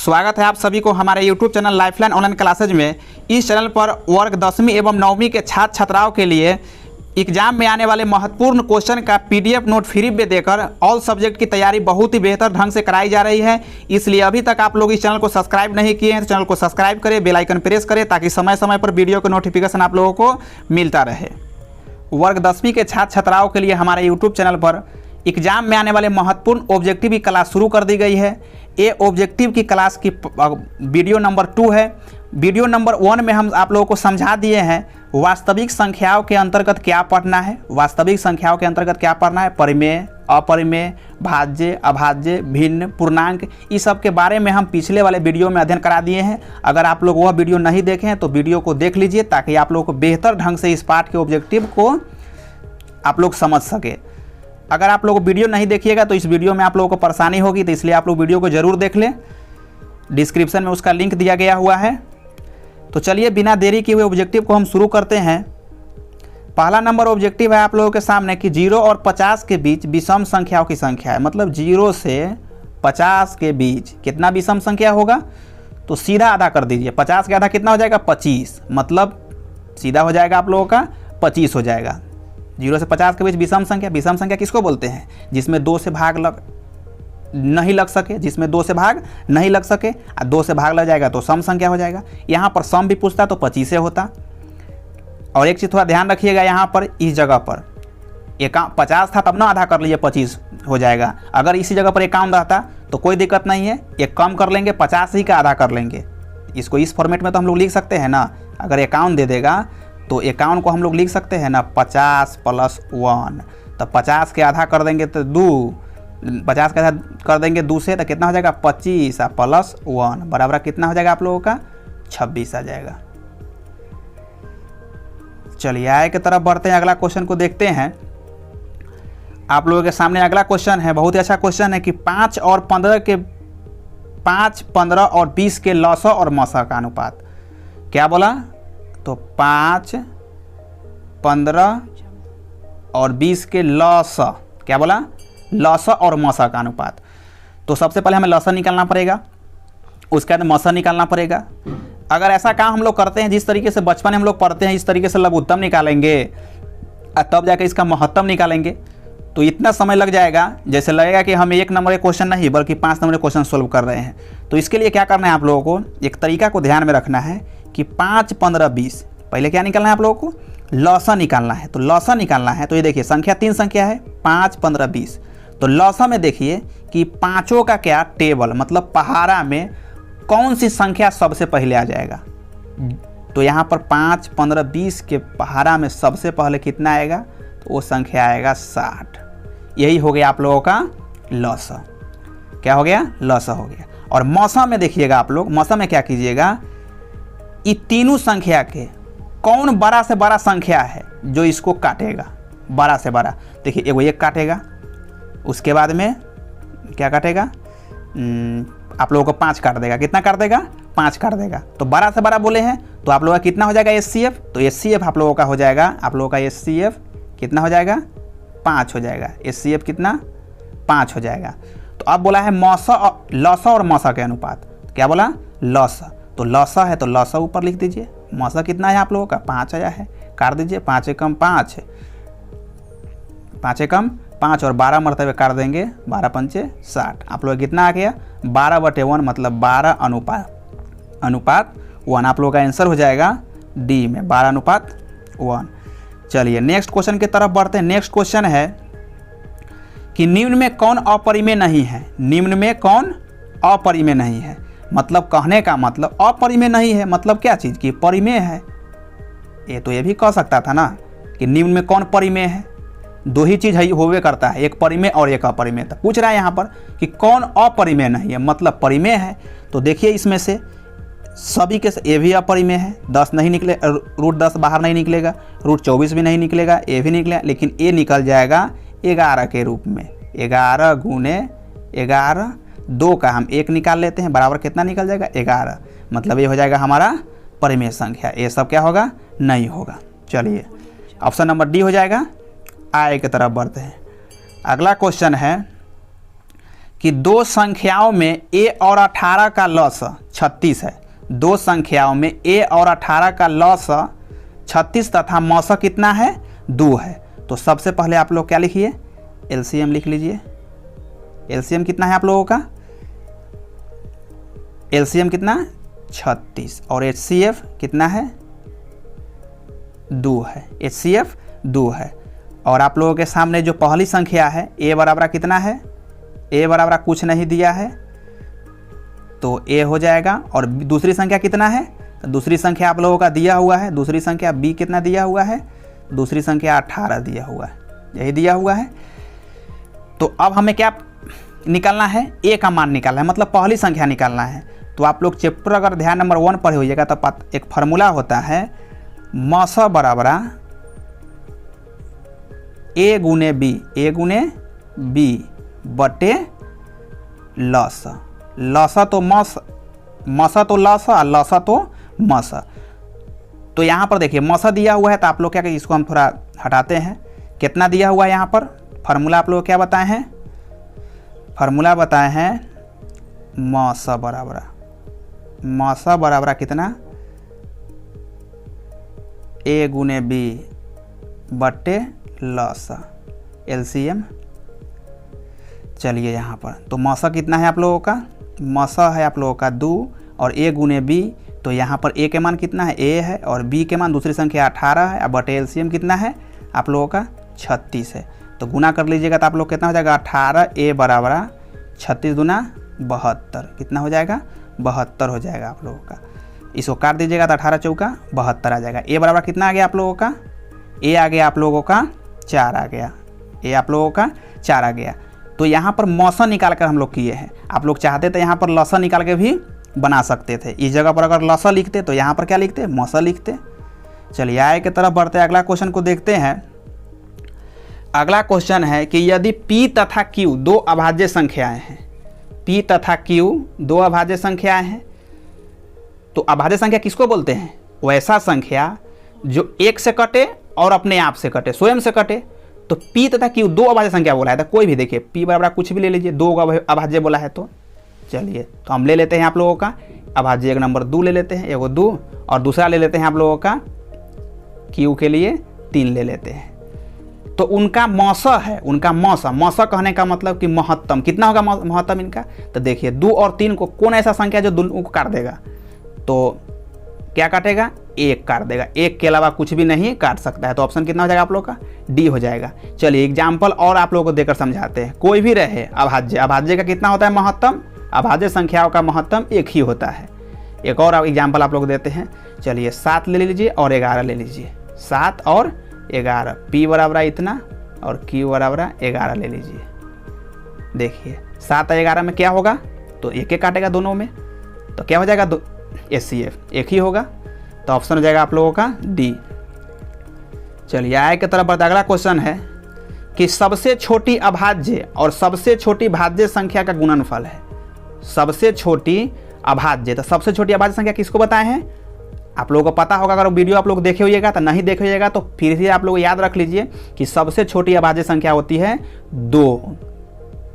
स्वागत है आप सभी को हमारे YouTube channel lifeline online classes में। इस चैनल पर वर्ग 10वीं एवं 9वीं के छात्र छात्राओं के लिए एग्जाम में आने वाले महत्वपूर्ण क्वेश्चन का PDF नोट फ्री में देकर ऑल सब्जेक्ट की तैयारी बहुत ही बेहतर ढंग से कराई जा रही है। इसलिए अभी तक आप लोग इस चैनल को सब्सक्राइब नहीं किए हैं तो चैनल को सब्सक्राइब करें, बेल आइकन प्रेस करें ताकि समय समय पर वीडियो का नोटिफिकेशन आप लोगों को मिलता रहे। वर्ग 10वीं के छात्र छात्राओं के लिए हमारे YouTube चैनल पर एग्जाम में आने वाले महत्वपूर्ण ऑब्जेक्टिव की क्लास शुरू कर दी गई है। ये ऑब्जेक्टिव की क्लास की वीडियो नंबर 2 है। वीडियो नंबर 1 में हम आप लोगों को समझा दिए हैं वास्तविक संख्याओं के अंतर्गत क्या पढ़ना है। वास्तविक संख्याओं के अंतर्गत क्या पढ़ना है, परिमेय, अपरिमेय, भाज्य, अभाज्य, भिन्न, पूर्णांक, इस सब के बारे में हम पिछले वाले वीडियो में अध्ययन करा दिए हैं। अगर आप लोग वह वीडियो नहीं देखे हैं तो वीडियो को देख लीजिए ताकि आप लोगों को बेहतर ढंग से इस पाठ के ऑब्जेक्टिव को आप लोग समझ सके। अगर आप लोग वीडियो नहीं देखिएगा तो इस वीडियो में आप लोगों को परेशानी होगी, तो इसलिए आप लोग वीडियो को ज़रूर देख लें। डिस्क्रिप्शन में उसका लिंक दिया गया हुआ है। तो चलिए बिना देरी किए हुए ऑब्जेक्टिव को हम शुरू करते हैं। पहला नंबर ऑब्जेक्टिव है आप लोगों के सामने कि 0 और 50 के बीच विषम संख्याओं की संख्या है। मतलब 0 से 50 के बीच कितना विषम संख्या होगा, तो सीधा आधा कर दीजिए। 50 का आधा कितना हो जाएगा, 25, मतलब सीधा हो जाएगा आप लोगों का 25 हो जाएगा। 0 से 50 के बीच विषम संख्या किसको बोलते हैं, जिसमें 2 से भाग नहीं लग सके, जिसमें 2 से भाग नहीं लग सके और 2 से भाग लग जाएगा तो सम संख्या हो जाएगा। यहाँ पर सम भी पूछता तो 25 से होता। और एक चीज़ थोड़ा ध्यान रखिएगा, यहाँ पर इस जगह पर 50 था तब ना आधा कर लीजिए 25 हो जाएगा। अगर इसी जगह पर 51 रहता तो कोई दिक्कत नहीं है, एक कम कर लेंगे, 50 ही का आधा कर लेंगे। इसको इस फॉर्मेट में तो हम लोग लिख सकते हैं ना। अगर 51 दे देगा तो 51 को हम लोग लिख सकते हैं ना 50 + 1। तो 50 के आधा कर देंगे तो 2, 50 का आधा कर देंगे 2 से तो कितना हो जाएगा 25 + 1 बराबर कितना हो जाएगा आप लोगों का 26 आ जाएगा। चलिए आगे की तरफ बढ़ते हैं, अगला क्वेश्चन को देखते हैं। आप लोगों के सामने अगला क्वेश्चन है, बहुत ही अच्छा क्वेश्चन है कि 5 और 15 और 20 के लॉसा और मसा का अनुपात। क्या बोला, तो 5, 15 और 20 के लॉसा, क्या बोला, लॉसा और मसा का अनुपात। तो सबसे पहले हमें लॉसा निकालना पड़ेगा, उसके बाद मसा निकालना पड़ेगा। अगर ऐसा काम हम लोग करते हैं जिस तरीके से बचपन में हम लोग पढ़ते हैं, इस तरीके से लघुत्तम निकालेंगे और तब जाकर इसका महत्तम निकालेंगे तो इतना समय लग जाएगा जैसे लगेगा कि हम 1 नंबर के क्वेश्चन नहीं बल्कि 5 नंबर के क्वेश्चन सोल्व कर रहे हैं। तो इसके लिए क्या करना है आप लोगों को, एक तरीका को ध्यान में रखना है कि 5, 15, 20 पहले क्या निकालना है आप लोगों को, लॉसा निकालना है। तो लॉसा निकालना है तो ये देखिए संख्या 3 संख्या है 5, 15, 20। तो लॉसा में देखिए कि पाँचों का क्या टेबल, मतलब पहाड़ा में कौन सी संख्या सबसे पहले आ जाएगा। तो यहाँ पर 5, 15, 20 के पहाड़ा में सबसे पहले कितना आएगा, तो वो संख्या आएगा 60। यही हो गया आप लोगों का लॉसा। क्या हो गया, लॉसा हो गया। और मौसम में देखिएगा आप लोग, मौसम में क्या कीजिएगा, ये तीनों संख्या के कौन बड़ा से बड़ा संख्या है जो इसको काटेगा, बड़ा से बड़ा। देखिए एगो 1 काटेगा, उसके बाद में क्या काटेगा, आप लोगों को 5 काट देगा। कितना काट देगा, 5 काट देगा। तो बड़ा से बड़ा बोले हैं तो आप लोगों का कितना हो जाएगा HCF, तो HCF आप लोगों का हो जाएगा, आप लोगों का HCF कितना हो जाएगा, 5 हो जाएगा। HCF कितना, 5 हो जाएगा। तो अब बोला है लॉसा और मौसा के अनुपात। क्या बोला, लॉसा, तो लॉसा है तो लॉसा ऊपर लिख दीजिए। मौसा कितना है आप लोगों का, 5 आया है, काट दीजिए। 5 एकम 5, 5 एकम 5 और 12 मरतबे काट देंगे, 12 पंचे 60। आप लोग कितना आ गया, 12/1 मतलब 12 अनुपात 1। आप लोगों का आंसर हो जाएगा डी में 12:1। चलिए नेक्स्ट क्वेश्चन की तरफ बढ़ते हैं। नेक्स्ट क्वेश्चन है कि निम्न में कौन अपरिमेय नहीं है। निम्न में कौन अपरिमेय नहीं है, मतलब कहने का मतलब अपरिमेय नहीं है मतलब क्या चीज़ की परिमेय है। ये तो ये भी कह सकता था ना कि निम्न में कौन परिमेय है, 2 ही चीज़ होवे करता है, एक परिमेय और एक अपरिमेय। तो पूछ रहा है यहाँ पर कि कौन अपरिमेय नहीं है, मतलब परिमेय है। तो देखिए इसमें से सभी के ए भी अपरिमेय है, 10 नहीं निकले, √10 बाहर नहीं निकलेगा, √24 भी नहीं निकलेगा, ए भी निकलेगा, लेकिन ए निकल जाएगा 11 के रूप में। 11 × 11, 2 का हम 1 निकाल लेते हैं, बराबर कितना निकल जाएगा 11। मतलब ये हो जाएगा हमारा परिमेय संख्या। ये सब क्या होगा, नहीं होगा। चलिए ऑप्शन नंबर डी हो जाएगा। आगे की तरफ बढ़ते हैं। अगला क्वेश्चन है कि दो संख्याओं में a और 18 का लॉसा 36 है। दो संख्याओं में a और 18 का लॉसा 36 तथा मौसा कितना है 2 है। तो सबसे पहले आप लोग क्या लिखिए, एलसीएम लिख लीजिए। एलसीएम कितना है आप लोगों का, एलसीएम कितना 36 और एचसीएफ कितना है 2 है। एचसीएफ 2 है। और आप लोगों के सामने जो पहली संख्या है a बराबर कितना है, a बराबर कुछ नहीं दिया है तो a हो जाएगा। और दूसरी संख्या कितना है, तो दूसरी संख्या आप लोगों का दिया हुआ है, दूसरी संख्या b कितना दिया हुआ है, दूसरी संख्या 18 दिया हुआ है, यही दिया हुआ है। तो अब हमें क्या निकालना है, a का मान निकालना है, मतलब पहली संख्या निकालना है। तो आप लोग चैप्टर अगर ध्यान नंबर 1 पढ़े होइएगा तो एक फार्मूला होता है मौसा बराबर a गुने b, a गुने b बटे लसा। लसा तो मसा तो लसा, लसा तो मसा। तो यहाँ पर देखिए मसा दिया हुआ है तो आप लोग क्या करें, इसको हम थोड़ा हटाते हैं। कितना दिया हुआ है यहाँ पर, फार्मूला आप लोग क्या बताए हैं, फार्मूला बताए हैं मसा बराबर कितना a गुने b बटे लसा, एलसीएम। चलिए यहाँ पर तो मसा कितना है आप लोगों का, मसा है आप लोगों का 2 और a गुने b। तो यहाँ पर a के मान कितना है, a है, और b के मान दूसरी संख्या 18 है, बटे एलसीएम कितना है आप लोगों का 36 है। तो गुना कर लीजिएगा तो आप लोग कितना हो जाएगा, 18a बराबर 36 गुना 72, कितना हो जाएगा 72 हो जाएगा आप लोगों का। इसको काट दीजिएगा तो 18 चौका 72 आ जाएगा। a बराबर कितना आ गया आप लोगों का, a आ गया आप लोगों का 4 आ गया, a आप लोगों का 4 आ गया। तो यहाँ पर मौसा निकाल कर हम लोग किए हैं। आप लोग चाहते तो यहाँ पर लसा निकाल के भी बना सकते थे। इस जगह पर अगर लसा लिखते तो यहाँ पर क्या लिखते, मौसा लिखते। चलिए आगे की तरफ बढ़ते हैं, अगला क्वेश्चन को देखते हैं। अगला क्वेश्चन है कि यदि p तथा q दो अभाज्य संख्याएं हैं, p तथा q दो अभाज्य संख्याएं हैं, तो अभाज्य संख्या किसको बोलते हैं, वैसा संख्या जो एक से कटे और अपने आप से कटे, स्वयं से कटे। तो p तथा q दो अभाज्य संख्या बोला है तो कोई भी देखिए p बराबर कुछ भी ले लीजिए, दो अभाज्य बोला है तो चलिए तो हम ले लेते हैं आप लोगों का अभाज्य। एक नंबर 2 ले लेते हैं, एगो 2, और दूसरा ले लेते हैं आप लोगों का q के लिए 3 ले लेते हैं। तो उनका मौसा है, उनका मौसा कहने का मतलब कि महत्तम कितना होगा, महत्तम इनका। तो देखिए 2 और 3 को कौन ऐसा संख्या जो दोनों को काट देगा, तो क्या काटेगा, 1 काट देगा, 1 के अलावा कुछ भी नहीं काट सकता है। तो ऑप्शन कितना हो जाएगा आप लोग का, डी हो जाएगा। चलिए एग्जाम्पल और आप लोगों को देकर समझाते हैं। कोई भी रहे अभाज्य, अभाज्य का कितना होता है महत्तम, अभाज्य संख्याओं का महत्तम 1 ही होता है। एक और एग्जाम्पल आप लोग देते हैं। चलिए 7 ले लीजिए और 11 ले लीजिए, 7 और 11, p बराबर इतना और q बराबर 11 ले लीजिए। देखिए 7 और 11 में क्या होगा, तो 1 काटेगा दोनों में, तो क्या हो जाएगा, एचसीएफ 1 ही होगा। तो ऑप्शन हो जाएगा आप लोगों का डी। चलिए आगे की तरफ बढ़ते, अगला क्वेश्चन है कि सबसे छोटी अभाज्य और सबसे छोटी भाज्य संख्या का गुणनफल है। सबसे छोटी अभाज्य, तो सबसे छोटी अभाज्य संख्या किसको बताए हैं, आप लोगों को पता होगा। अगर वीडियो आप लोग देखे होइएगा तो नहीं देखे होइएगा तो फिर से आप लोग याद रख लीजिए कि सबसे छोटी अभाज्य संख्या होती है 2,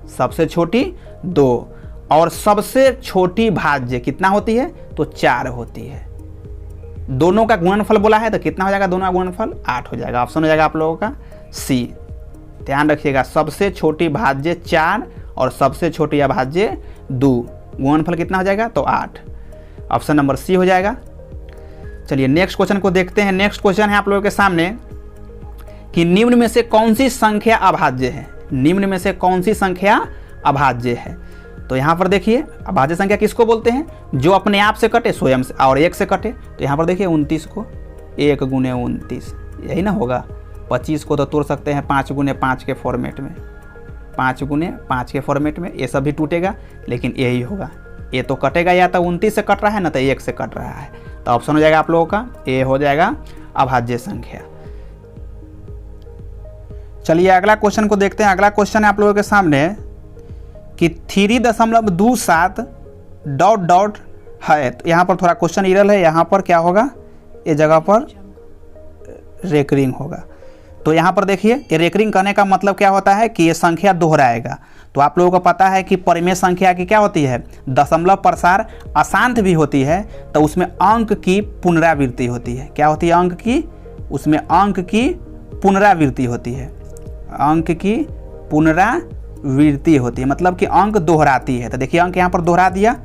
सबसे छोटी 2, और सबसे छोटी भाज्य कितना होती है, तो 4 होती है। दोनों का गुणनफल बोला है तो कितना हो जाएगा, दोनों का गुणनफल 8 हो जाएगा। ऑप्शन हो जाएगा आप लोगों का सी। ध्यान रखिएगा, सबसे छोटी भाज्य 4 और सबसे छोटी अभाज्य 2, गुणनफल कितना हो जाएगा, तो 8। ऑप्शन नंबर सी हो जाएगा। चलिए नेक्स्ट क्वेश्चन को देखते हैं। नेक्स्ट क्वेश्चन है आप लोगों के सामने कि निम्न में से कौन सी संख्या अभाज्य है, निम्न में से कौन सी संख्या अभाज्य है। तो यहाँ पर देखिए अभाज्य संख्या किसको बोलते हैं, जो अपने आप से कटे, स्वयं से, और 1 से कटे। तो यहाँ पर देखिए 29 को 1 गुने 29, यही ना होगा। 25 को तो तोड़ सकते हैं 5 गुने 5 के फॉर्मेट में, 5 गुने 5 के फॉर्मेट में, ये सब भी टूटेगा लेकिन यही होगा। ये तो कटेगा, या तो 29 से कट रहा है ना तो 1 से कट रहा है। तो ऑप्शन हो जाएगा आप लोगों का ए हो जाएगा अभाज्य संख्या। चलिए अगला क्वेश्चन को देखते हैं। अगला क्वेश्चन है आप लोगों के सामने कि 3.27 डॉट डॉट है। तो यहाँ पर थोड़ा क्वेश्चन इरर है, यहाँ पर क्या होगा, ये जगह पर रेकरिंग होगा। तो यहाँ पर देखिए ये रेकरिंग करने का मतलब क्या होता है कि ये संख्या दोहराएगा। तो आप लोगों को पता है कि परिमेय संख्या की क्या होती है, दशमलव प्रसार अशांत भी होती है, तो उसमें अंक की पुनरावृत्ति होती है। क्या होती है, अंक की, उसमें अंक की पुनरावृत्ति होती है, अंक की पुनरावृत्ति होती है, मतलब कि अंक दोहराती है। तो देखिए अंक यहाँ पर दोहरा दिया,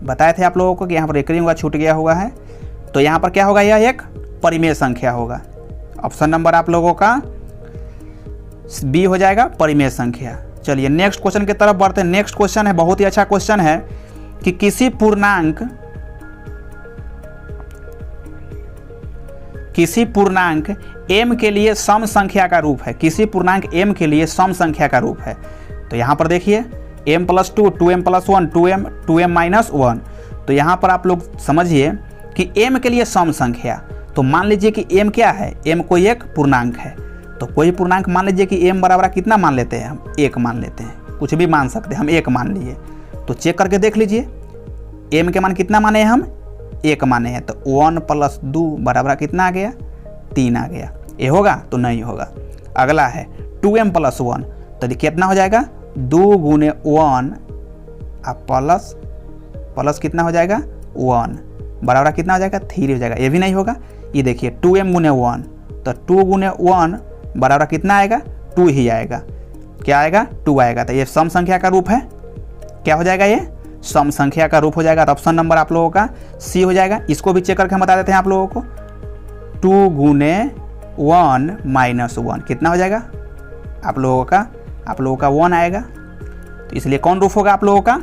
बताए थे आप लोगों को कि यहाँ पर रेकरिंग हुआ, छूट गया हुआ है, तो यहाँ पर क्या होगा, यह एक परिमेय संख्या होगा। ऑप्शन नंबर आप लोगों का बी हो जाएगा, परिमेय संख्या। चलिए नेक्स्ट क्वेश्चन की तरफ बढ़ते हैं। नेक्स्ट क्वेश्चन है, बहुत ही अच्छा क्वेश्चन है कि किसी पूर्णांक m के लिए सम संख्या का रूप है, किसी पूर्णांक m के लिए सम संख्या का रूप है। तो यहाँ पर देखिए m + 2, 2m + 1, 2m - 1। तो यहाँ पर आप लोग समझिए कि m के लिए सम संख्या, तो मान लीजिए कि m क्या है, m कोई एक पूर्णांक है। तो कोई पूर्णांक मान लीजिए कि m बराबर कितना मान लेते हैं हम, 1 मान लेते हैं, कुछ भी मान सकते हैं, हम 1 मान लिए। तो चेक करके देख लीजिए m के मान कितना माने हैं हम, 1 माने हैं। तो 1 + 2 बराबर कितना आ गया, 3 आ गया। ये होगा तो नहीं होगा। अगला है 2m + 1, तो कितना हो जाएगा, 2 × 1 प्लस कितना हो जाएगा, 1 बराबर कितना हो जाएगा, 3 हो जाएगा। ये भी नहीं होगा। ये देखिए 2m × 1, तो 2 × 1 बराबर कितना आएगा, 2 ही आएगा। क्या आएगा, 2 आएगा। तो ये सम संख्या का रूप है, क्या हो जाएगा, ये सम संख्या का रूप हो जाएगा। तो ऑप्शन नंबर आप लोगों का सी हो जाएगा। इसको भी चेक करके हम बता देते हैं आप लोगों को, 2 × 1 - 1 कितना हो जाएगा, आप लोगों का 1 आएगा। तो इसलिए कौन रूप होगा आप लोगों का,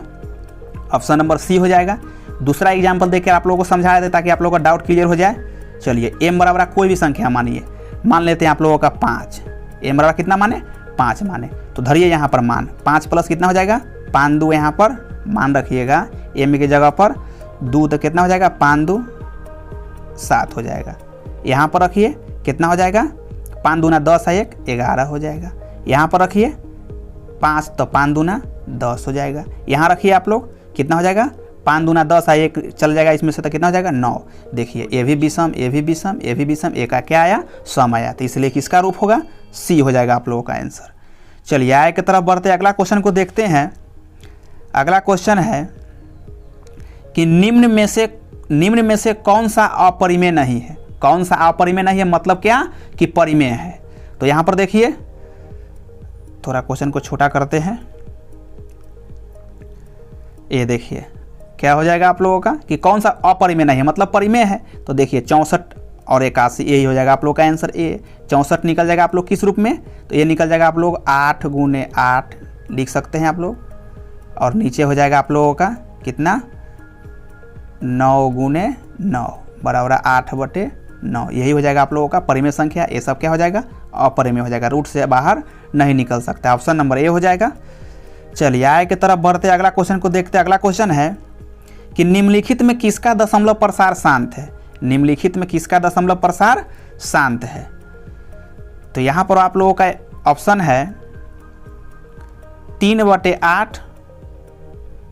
ऑप्शन नंबर सी हो जाएगा। दूसरा एग्जाम्पल देकर आप लोगों को समझा देते ताकि आप लोगों का डाउट क्लियर हो जाए। चलिए m बराबर कोई भी संख्या मानिए, मान लेते हैं आप लोगों का 5, m बराबर कितना माने, 5 माने। तो धरिए यहाँ पर मान, 5 प्लस कितना हो जाएगा, 5 2 यहाँ पर मान रखिएगा m की जगह पर, 2 तो कितना हो जाएगा, 5 2 7 हो जाएगा। यहाँ पर रखिए कितना हो जाएगा, 5 दूना 10 है 1, 11 हो जाएगा। यहाँ पर रखिए 5, तो 5 दूना 10 हो जाएगा। यहाँ रखिए आप लोग कितना हो जाएगा, 5 दूना 10 है 1 चल जाएगा इसमें से, तो कितना हो जाएगा, 9। देखिए ये भी विषम, ये भी विषम, ये भी विषम, एक का क्या आया, सम आया। तो इसलिए किसका रूप होगा, सी हो जाएगा आप लोगों का आंसर। चलिए आगे की तरफ बढ़ते, अगला क्वेश्चन को देखते हैं। अगला क्वेश्चन है कि निम्न में से कौन सा अपरिमेय नहीं है, कौन सा अपरिमेय नहीं है, मतलब क्या कि परिमेय है। तो यहाँ पर देखिए, थोड़ा क्वेश्चन को छोटा करते हैं। ये देखिए क्या हो जाएगा आप लोगों का कि कौन सा अपरिमेय नहीं है, मतलब परिमेय है। तो देखिए 64 और 81, यही हो जाएगा आप लोग का आंसर। ए 64 निकल जाएगा आप लोग किस रूप में, तो ये निकल जाएगा आप लोग 8 × 8 लिख सकते हैं आप लोग, और नीचे हो जाएगा आप लोगों का कितना, 9 × 9 बराबर 8/9। यही हो जाएगा आप लोगों का परिमेय संख्या। ये सब क्या हो जाएगा, अपरिमेय हो जाएगा, रूट से बाहर नहीं निकल सकता। ऑप्शन नंबर ए हो जाएगा। चलिए आगे की तरफ बढ़ते, अगला क्वेश्चन को देखते हैं। अगला क्वेश्चन है कि निम्नलिखित में किसका दशमलव प्रसार शांत है, निम्नलिखित में किसका दशमलव प्रसार शांत है। तो यहाँ पर आप लोगों का ऑप्शन है 3/8,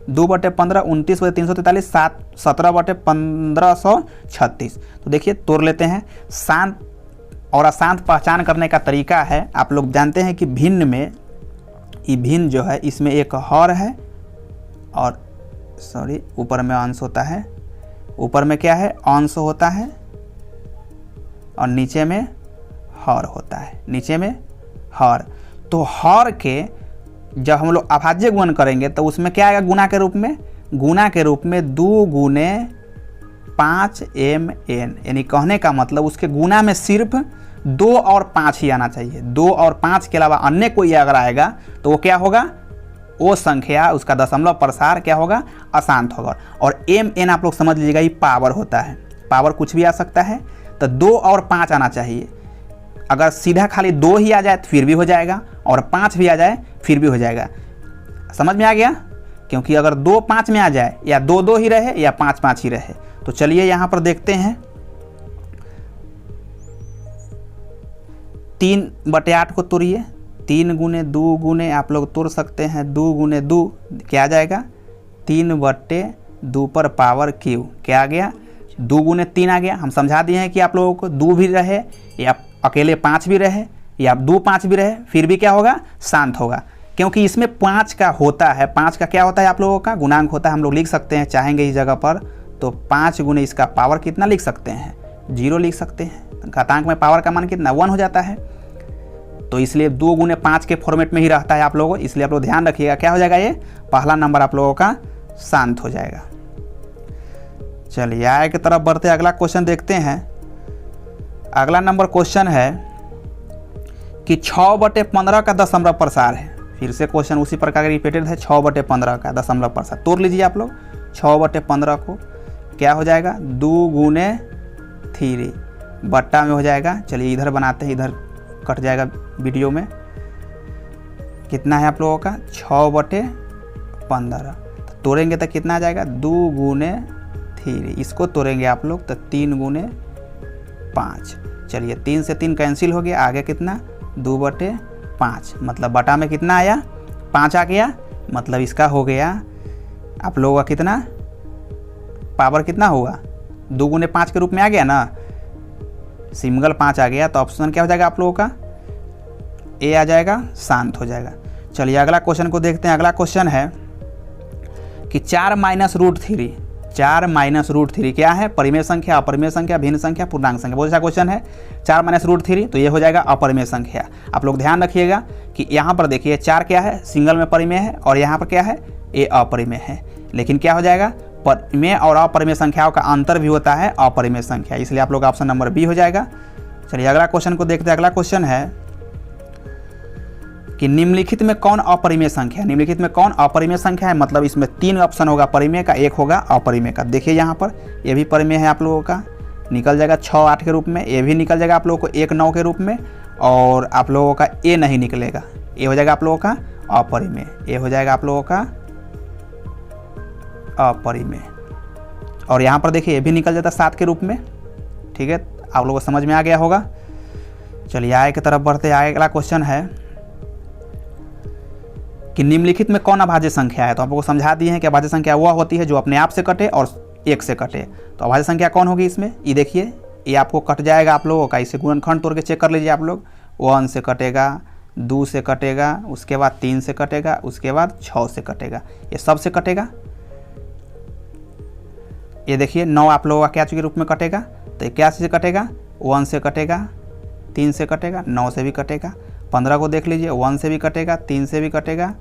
2/15, 29/343, 17/1536। तो देखिए तोड़ लेते हैं। शांत और अशांत पहचान करने का तरीका है, आप लोग जानते हैं कि भिन्न में, ये भिन्न जो है इसमें एक हर है, और सॉरी ऊपर में अंश होता है, ऊपर में क्या है, अंश होता है, और नीचे में हर होता है, नीचे में हर। तो हर के जब हम लोग अभाज्य गुणन करेंगे तो उसमें क्या आएगा, गुणा के रूप में, गुणा के रूप में 2 × 5mn, यानी कहने का मतलब उसके गुणा में सिर्फ 2 और 5 ही आना चाहिए। 2 और 5 के अलावा अन्य कोई अगर आएगा तो वो क्या होगा, वो संख्या, उसका दशमलव प्रसार क्या होगा, अशांत होगा। और mn आप लोग समझ लीजिएगा ये पावर होता है, पावर कुछ भी आ सकता है। तो 2 और 5 आना चाहिए। अगर सीधा खाली 2 ही आ जाए तो फिर भी हो जाएगा, और 5 भी आ जाए फिर भी हो जाएगा। समझ में आ गया, क्योंकि अगर 2 5 में आ जाए, या 2 2 ही रहे या 5 5 ही रहे। तो चलिए यहाँ पर देखते हैं, 3/8 को तोड़िए, 3 × 2 × आप लोग तोड़ सकते हैं, 2 × 2 क्या आ जाएगा, 3/2 पर पावर क्यू, क्या आ गया, 2 × 3 आ गया। हम समझा दिए हैं कि आप लोगों को 2 भी रहे या अकेले 5 भी रहे या 2 5 भी रहे, फिर भी क्या होगा, शांत होगा। क्योंकि इसमें 5 का होता है, 5 का क्या होता है आप लोगों का गुणांक होता है। हम लोग लिख सकते हैं चाहेंगे इस जगह पर तो 5 गुने इसका पावर कितना लिख सकते हैं, 0 लिख सकते हैं। घातांक में पावर का मान कितना 1 हो जाता है, तो इसलिए 2 गुने 5 के फॉर्मेट में ही रहता है आप लोगों, इसलिए आप लोग ध्यान रखिएगा क्या हो जाएगा, ये पहला नंबर आप लोगों का शांत हो जाएगा। चलिए आगे की तरफ बढ़ते अगला क्वेश्चन देखते हैं। अगला नंबर क्वेश्चन है कि 6/15 का दशमलव प्रसार है। फिर से क्वेश्चन उसी प्रकार का रिपीटेड है, 6/15 का दशमलव प्रसार। तोड़ लीजिए आप लोग 6/15 को, क्या हो जाएगा 2 गुने 3 बट्टा में हो जाएगा। चलिए इधर बनाते हैं, इधर कट जाएगा वीडियो में। कितना है आप लोगों का 6/15, तोड़ेंगे तो कितना आ जाएगा 2 गुने 3, इसको तोड़ेंगे आप लोग तो 3 गुने 5। चलिए 3 से 3 कैंसिल हो गया, आगे कितना 2/5, मतलब बटा में कितना आया 5 आ गया, मतलब इसका हो गया आप लोगों का कितना पावर कितना होगा 2 गुने 5 के रूप में आ गया ना, सिंगल 5 आ गया, तो ऑप्शन क्या हो जाएगा आप लोगों का ए आ जाएगा, शांत हो जाएगा। चलिए अगला क्वेश्चन को देखते हैं। अगला क्वेश्चन है कि 4 -√3, 4 -√3 क्या है, परिमेय संख्या, अपरिमेय संख्या, भिन्न संख्या, पूर्णांक संख्या। बहुत अच्छा क्वेश्चन है। 4 -√3 तो ये हो जाएगा अपरिमेय संख्या। आप लोग ध्यान रखिएगा कि यहाँ पर देखिए 4 क्या है सिंगल में परिमेय है, और यहाँ पर क्या है ये अपरिमेय है। लेकिन क्या हो जाएगा परिमेय और अपरिमेय संख्याओं का अंतर भी होता है अपरिमेय संख्या, इसलिए आप लोग ऑप्शन नंबर बी हो जाएगा। चलिए अगला क्वेश्चन को देखते हैं। अगला क्वेश्चन है कि निम्नलिखित में कौन अपरिमेय संख्या है। निम्नलिखित में कौन अपरिमेय संख्या है, मतलब इसमें 3 ऑप्शन होगा परिमेय का, 1 होगा अपरिमेय का। देखिए यहाँ पर ये भी परिमेय है आप लोगों का, निकल जाएगा 6-8 के रूप में, ये भी निकल जाएगा आप लोगों को 1-9 के रूप में, और आप लोगों का ए नहीं निकलेगा, ये हो जाएगा आप लोगों का अपरिमेय, ये हो जाएगा आप लोगों का अपरिमेय। और यहाँ पर देखिए ये भी निकल जाता 7 के रूप में। ठीक है, आप लोगों को समझ में आ गया होगा। चलिए आगे की तरफ बढ़ते। आगे अगला क्वेश्चन है कि निम्नलिखित में कौन अभाज्य संख्या है। तो आप लोगों को समझा दिए हैं कि अभाज्य संख्या वह होती है जो अपने आप से कटे और 1 से कटे। तो अभाज्य संख्या कौन होगी इसमें, ये देखिए ये आपको कट जाएगा आप लोगों का, इसे गुणनखंड तोड़ के चेक कर लीजिए आप लोग। 1 से कटेगा, 2 से कटेगा, उसके बाद 3 से कटेगा, उसके बाद 6 से कटेगा, ये सब से कटेगा। ये देखिए 9 आप लोगों का क्या के रूप में कटेगा, तो ये क्या से कटेगा 1 से कटेगा, 3 से कटेगा, 9 से भी कटेगा। 15 को देख लीजिए 1 से भी कटेगा, 3 से भी कटेगा,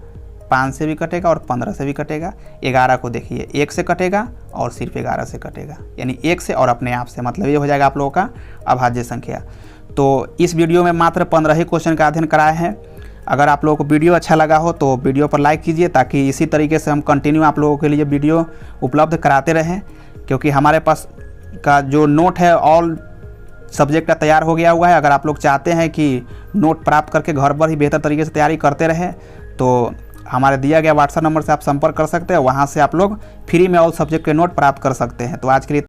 5 से भी कटेगा और 15 से भी कटेगा। 11 को देखिए 1 से कटेगा और सिर्फ 11 से कटेगा, यानी 1 से और अपने आप से, मतलब ये हो जाएगा आप लोगों का अभाज्य संख्या। तो इस वीडियो में मात्र 15 ही क्वेश्चन का अध्ययन कराए हैं। अगर आप लोगों को वीडियो अच्छा लगा हो तो वीडियो पर लाइक कीजिए, ताकि इसी तरीके से हम कंटिन्यू आप लोगों के लिए वीडियो उपलब्ध कराते रहें, क्योंकि हमारे पास का जो नोट है ऑल सब्जेक्ट का तैयार हो गया हुआ है। अगर आप लोग चाहते हैं कि नोट प्राप्त करके घर पर ही बेहतर तरीके से तैयारी करते रहें तो हमारे दिया गया व्हाट्सएप नंबर से आप संपर्क कर सकते हैं, वहाँ से आप लोग फ्री में ऑल सब्जेक्ट के नोट प्राप्त कर सकते हैं। तो आज के लिए